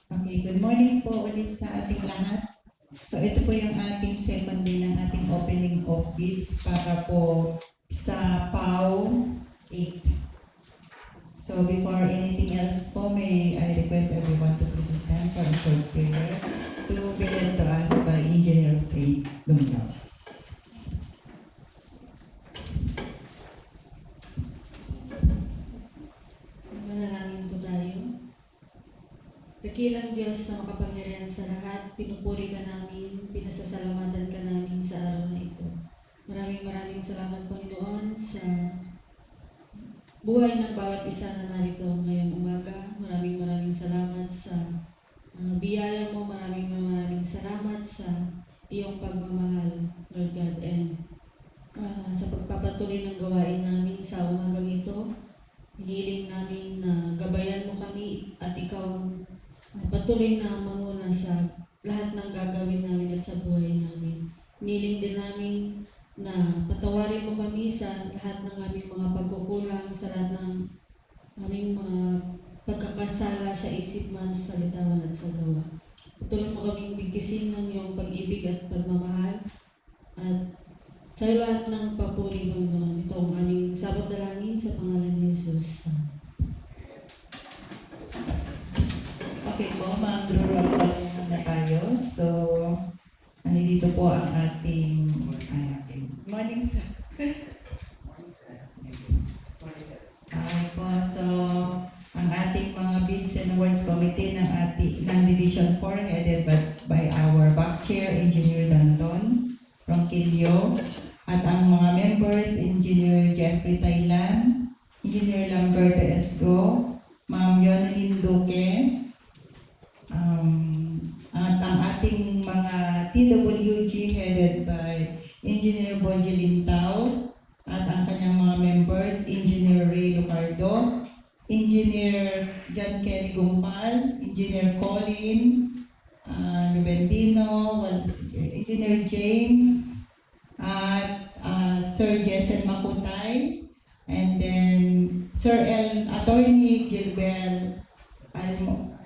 Okay, good morning po ulit sa ating lahat. So ito po yung ating second day ng ating opening of bids para po sa PAW 8. So before anything else po, may I request everyone to please stand for a short prayer to be led to us by Engineer Faith Lumlao. Manalangin po tayo. Dakilang Diyos na makapangyarihan sa lahat, pinupuri ka namin, pinasasalamatan ka namin sa araw na ito. Maraming salamat, Panginoon, sa buhay ng bawat isa na narito ngayong umaga. Maraming salamat sa biyaya mo. Maraming salamat sa iyong pagmamahal, Lord God, and sa pagpapatuloy ng gawain namin sa umagang ito. Hiniling namin na gabayan mo kami at ikaw ang patuloy na manguna sa lahat ng gagawin namin at sa buhay namin. Hiniling din namin na patawarin mo kami sa lahat ng aming mga pagkukulang, sa lahat ng aming mga pagkakasala sa isip man, sa salitawan at sa gawa. Patuloy mo kaming bigkisin ng iyong pag-ibig at pagmamahal at sa lahat ng papuri mo naman. Ito ang aming sabat dalangin sa pangalan ni Jesus. Okay po, mag-roll call na tayo. So, nandito po ang ating morning sir. Okay po, so ang ating mga bids and awards committee ng Division 4 headed by our back chair, Engineer Danton Ronquillo, at ang mga members, Engineer Jeffrey Thailand, Engineer Lamberto Esco, Ma'am Yonelyn Duque, at ang ating mga TWG headed by Engineer Bonjelin Tao, at ang kanyang mga members, Engineer Ray Lucardo, Engineer John Kelly Gumpal, Engineer Colin Lubendino, Engineer James, at Sir Jessel Makutay, and then Sir Attorney Gilbert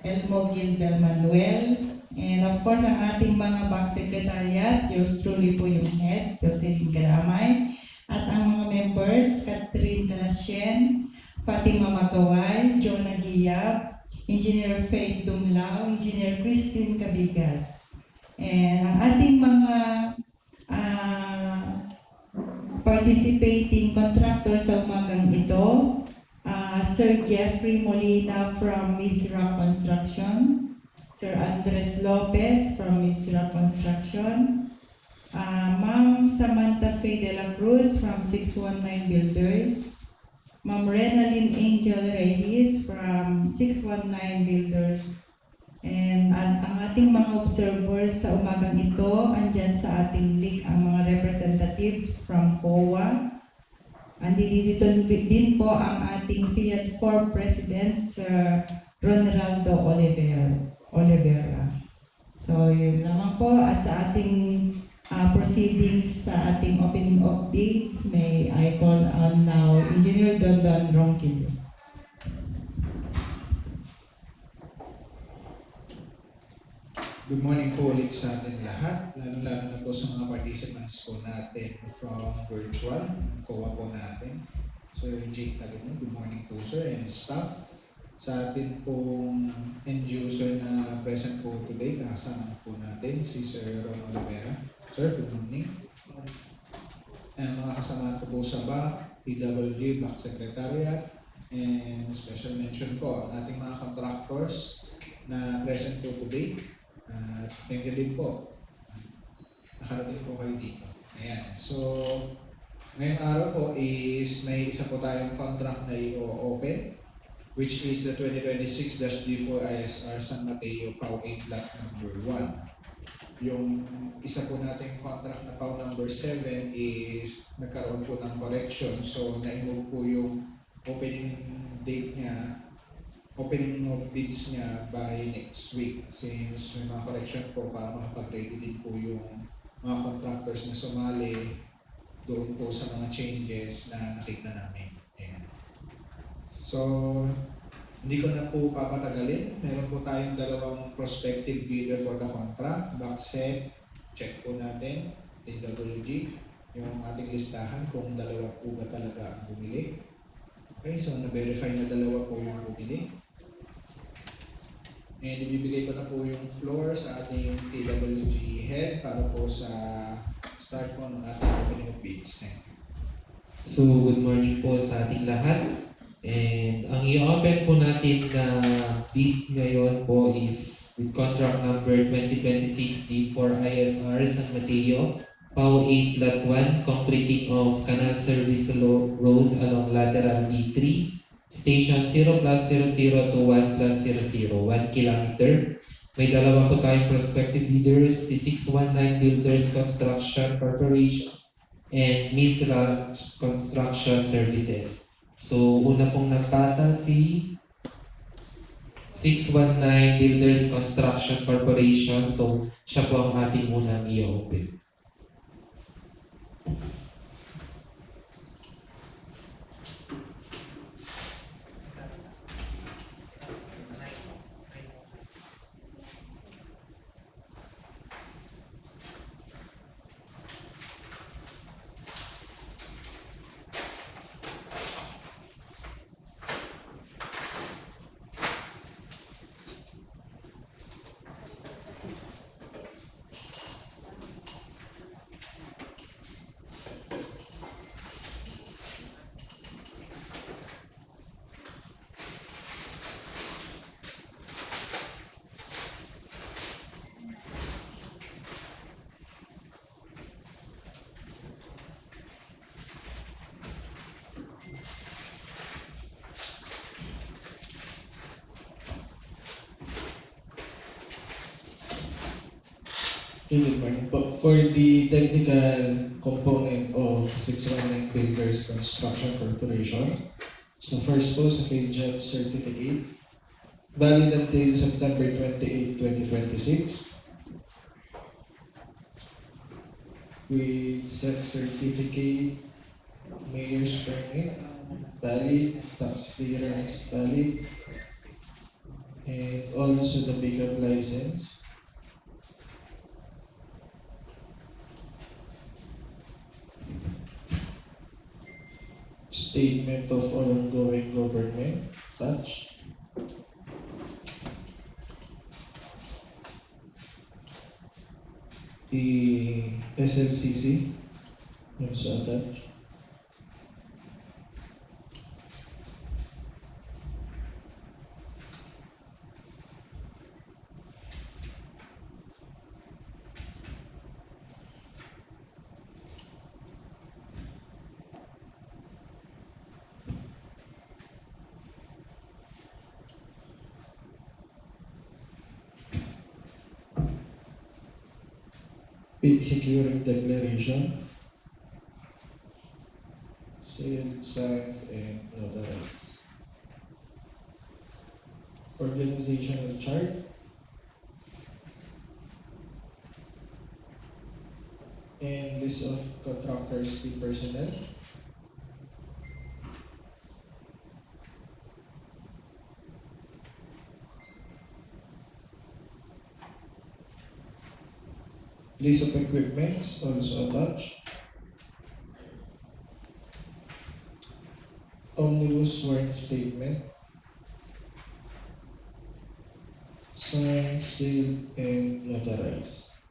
Elmo Gilbert Manuel, and of course ang ating mga back secretariat, yours truly po yung head, Jocelyn Galamay, at ang mga members, Catherine Galasien, Fatima Magaway, Jonah Giyab, Engineer Faith Dumlao, Engineer Christine Cabigas, and ang ating mga participating contractors sa umagang ito, Sir Jeffrey Molina from Mizra Construction, Sir Andres Lopez from Mizra Construction, Ma'am Samantha Faye de la Cruz from 619 Builders, Ma'am Renalyn Angel Reyes from 619 Builders, and ang ating mga observers sa umagang ito, andyan sa ating link ang mga representatives from COA. Andito din po ang ating Fiat 4 President, Sir Ronaldo Olivera. So yun lamang po, at sa ating proceedings sa ating opening of bids, may I call on now Engineer Don Ronquillo. Good morning po ulit sa ating lahat, lalo na po sa mga participants po natin from virtual, COA po natin. Sir Jake Talino, good morning po sir, and staff. Sa atin pong end user na present po today, kasama po natin si Sir Ron Olivera. Sir, good morning. And mga kasama ko po sa back, PWG, back secretariat, and special mention po ang ating mga contractors na present po today. Thank you din po. Nakarating po kayo dito. Ayan. So, ngayong araw po is may isa po tayong contract na i-open, which is the 2026-D4 ISR San Mateo PAW 8 Lot number 1. Yung isa po nating contract na PAW number 7 is nagkaroon po ng correction. So, na-move po yung opening date niya, opening of bids niya by next week, since may mga correction po para makapag-ready din po yung mga contractors na sumali doon po sa mga changes na nakita namin. Ayan. So, Hindi ko na po papatagalin. Meron po tayong dalawang prospective bidder for the contract. Backset, check po natin. DWG, yung ating listahan kung dalawa po ba talaga ang bumili. Okay, so na-verify na dalawa po yung bumili. And ibibigay ko na po yung floor sa ating TWG head para po sa start po ng ating opening of bids. Thank you. So, good morning po sa ating lahat. And ang i-open po natin na bid ngayon po is with contract number 2026 D4 ISR San Mateo, PAO 8 Lot 1, concreting of Canal Service Road along lateral D3, station 0 plus 00 to 1 plus 00, 1 kilometer. May dalawa po tayong prospective bidders, si 619 Builders Construction Corporation and Misra Construction Services. So, una pong nagpasa si 619 Builders Construction Corporation. So, siya po ang ating unang i-open. Good morning po. For the technical component of 619 Builders Construction Corporation, so first po sa field job certificate, valid until September 28, 2026. With set certificate, mayor's permit, valid, tax clearance, valid, and also the pickup license. Statement of ongoing government attached. The SLCC also attached. Bid securing declaration, sealed, signed, and notarized. Organizational chart, and list of contractors, key personnel. List of equipments also attached. Omnibus warrant statement. Signed, sealed, and notarized.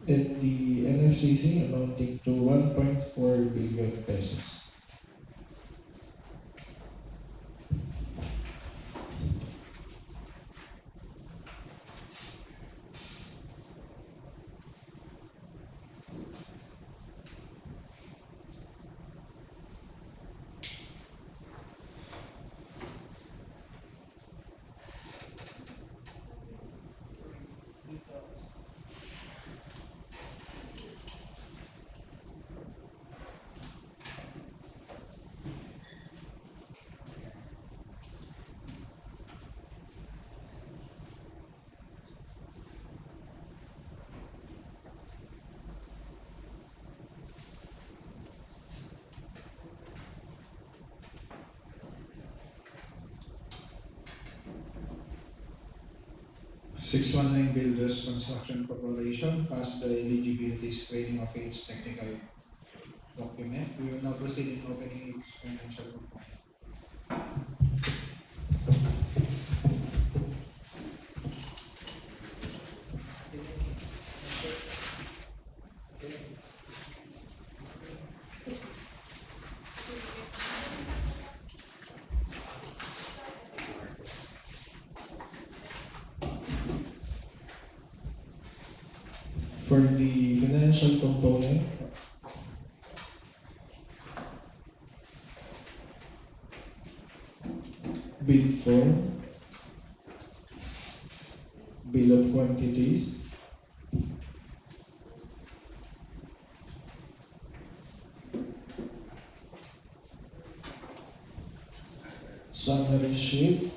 And the NFCC amounting to 1.4 billion pesos. 619 Builders Construction Corporation passed the eligibility screening of its technical document. We will now proceed in opening its financial component. For the financial component, bid form, bill of quantities, summary sheet,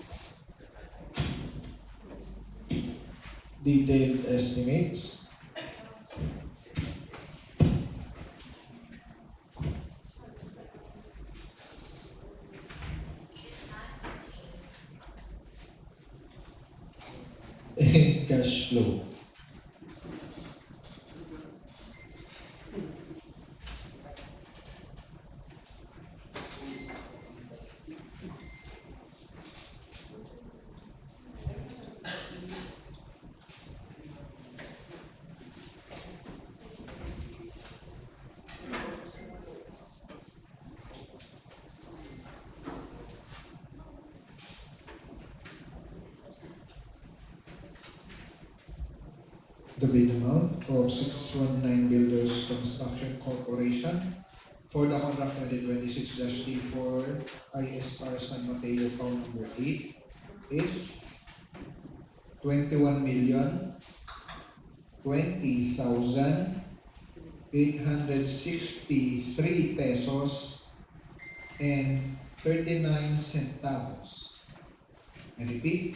detailed estimates, and cash flow. The bid amount of 619 Builders Construction Corporation for the contract 2026-D4 ISR San Mateo count number 8 is 21,020,863 pesos and 39 centavos. I repeat,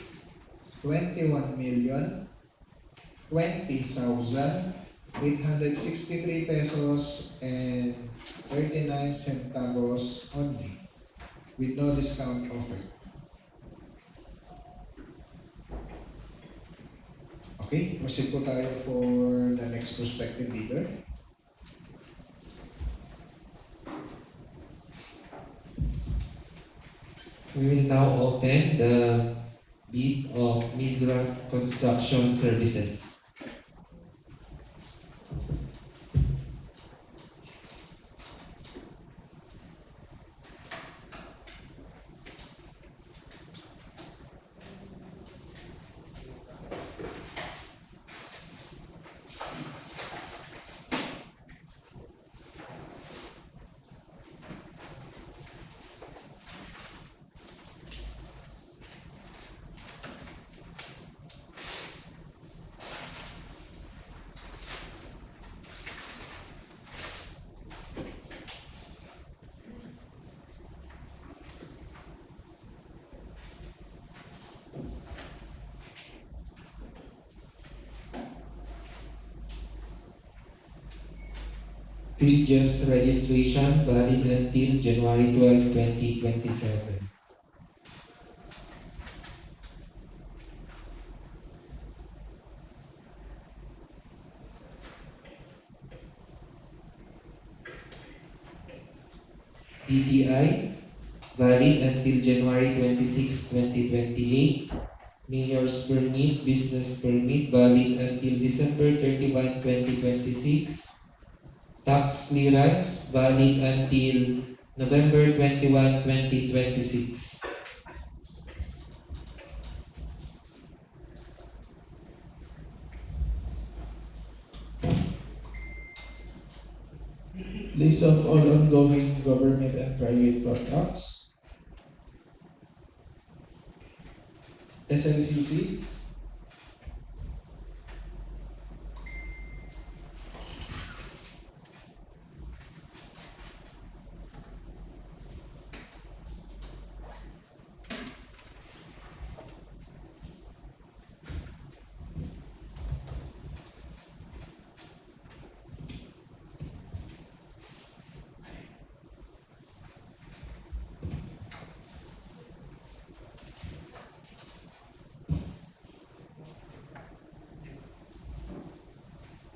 21,020,863 pesos and 39 centavos only, with no discount offered. Okay, proceed po tayo for the next prospective bidder. We will now open the bid of Mizra Construction Services. PGF's registration valid until January 12, 2027. DTI valid until January 26, 2028. Mayor's permit, business permit valid until December 31, 2026. Tax clearance valid until November 21, 2026. List of all ongoing government and private contracts. SLCC,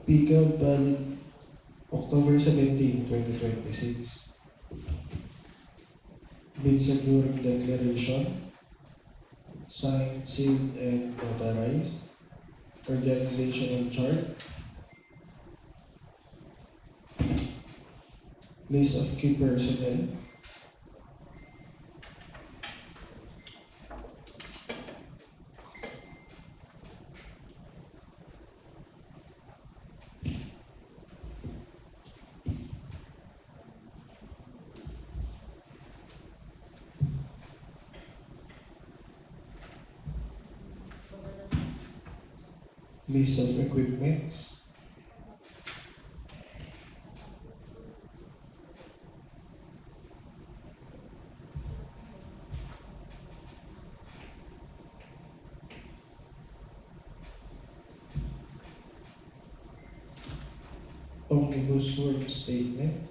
PCAB valid October 17, 2026. Bid securing declaration, signed, sealed, and notarized. Organizational chart, list of key personnel, list of equipments, omnibus work statement,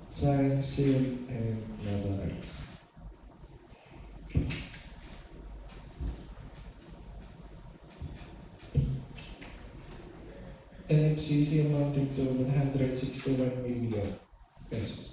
signed, sealed, and notarized. NFCC amounting to 161 million pesos.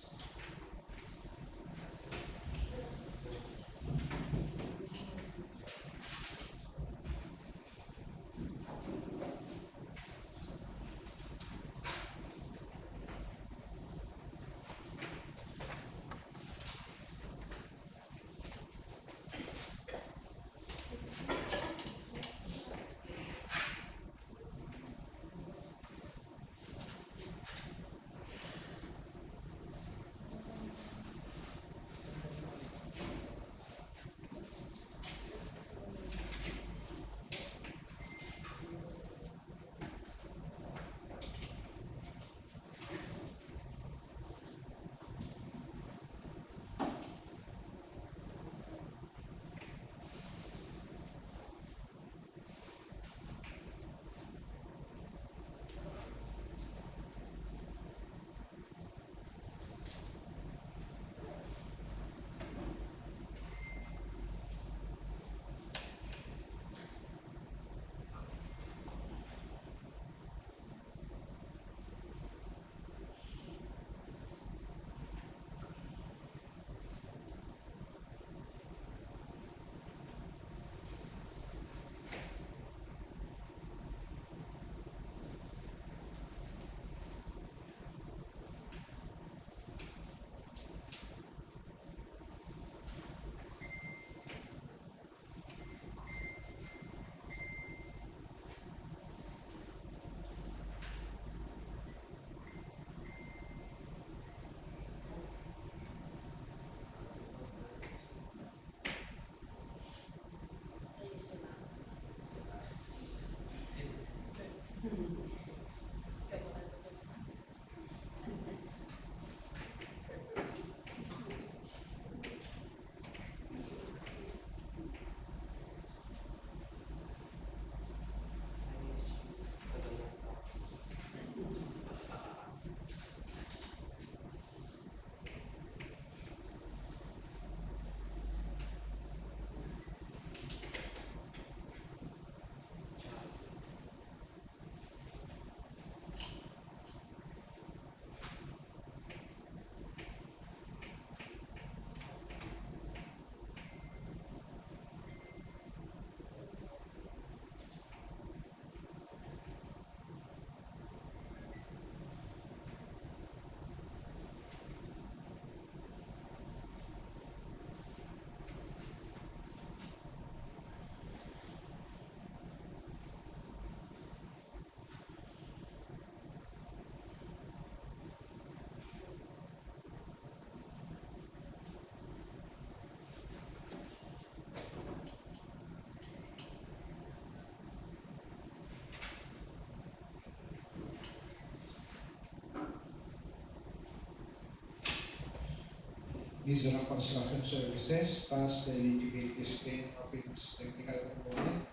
Mizra Construction Services passed the eligibility screen of its technical component.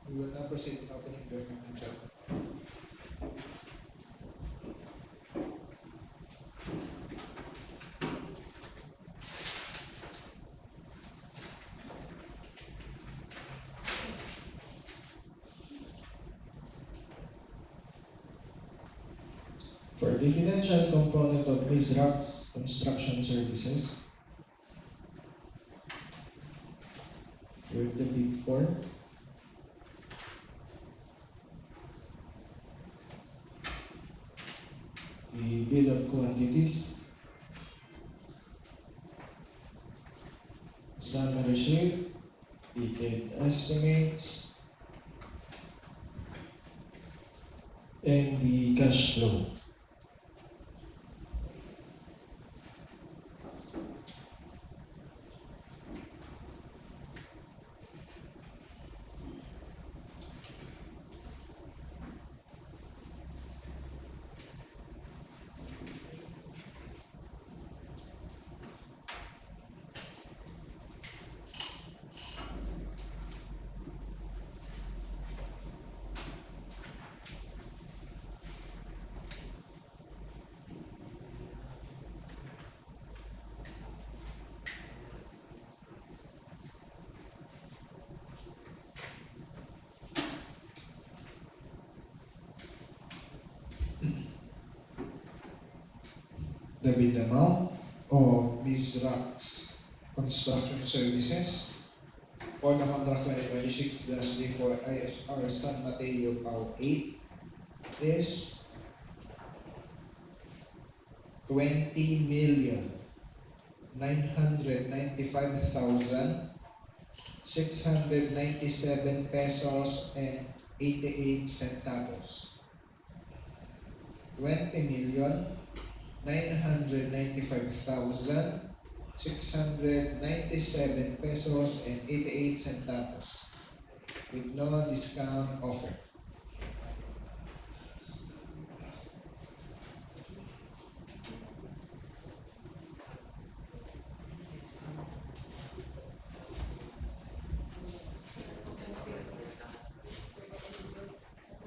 We will now proceed in opening the financial. For the financial component of Ms. Rock's construction services, with the big four. The bill of quantities, summary sheet, detailed estimates, and the cash flow. The bid amount of Ms. Rock's construction services for the contract 2026-D4 ISR San Mateo PAO 8 is 20,995,697 pesos and 88 centavos. 20,995,697 pesos and 88 centavos with no discount offer.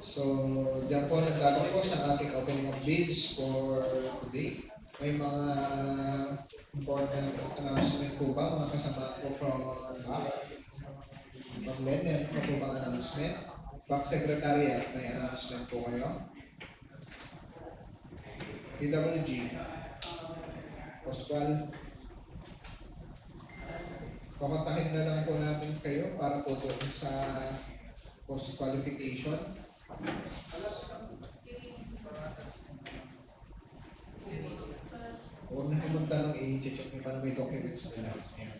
So, diyan po nagtatapos ang ating opening of bids for today. May mga important announcement po ba mga kasama po from back? Ma'am Len, meron po ba announcement? Back Secretariat, may announcement po kayo? PWG, Oswal, kukontakin na lang po natin kayo para po doon sa post qualification. Huwag na kayong magtanong, i-check nyo pa na may documents nila. Ayan.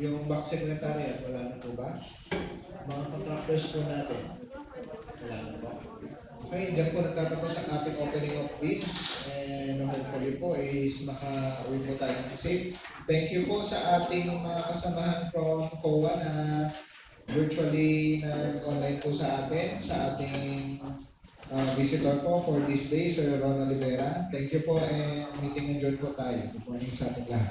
Yung back secretariat, wala na po ba? Mga contractors po natin, wala na po. Okay, dyan po nagtatapos ang ating opening of bids and hopefully po is maka-uwi po tayo ng safe. Thank you po sa ating mga kasamahan from COA na virtually nag-online po sa atin, sa ating visitor po for this day, Sir Ron Olivera. Thank you po and meeting enjoy po tayo. Good morning sa ating lahat.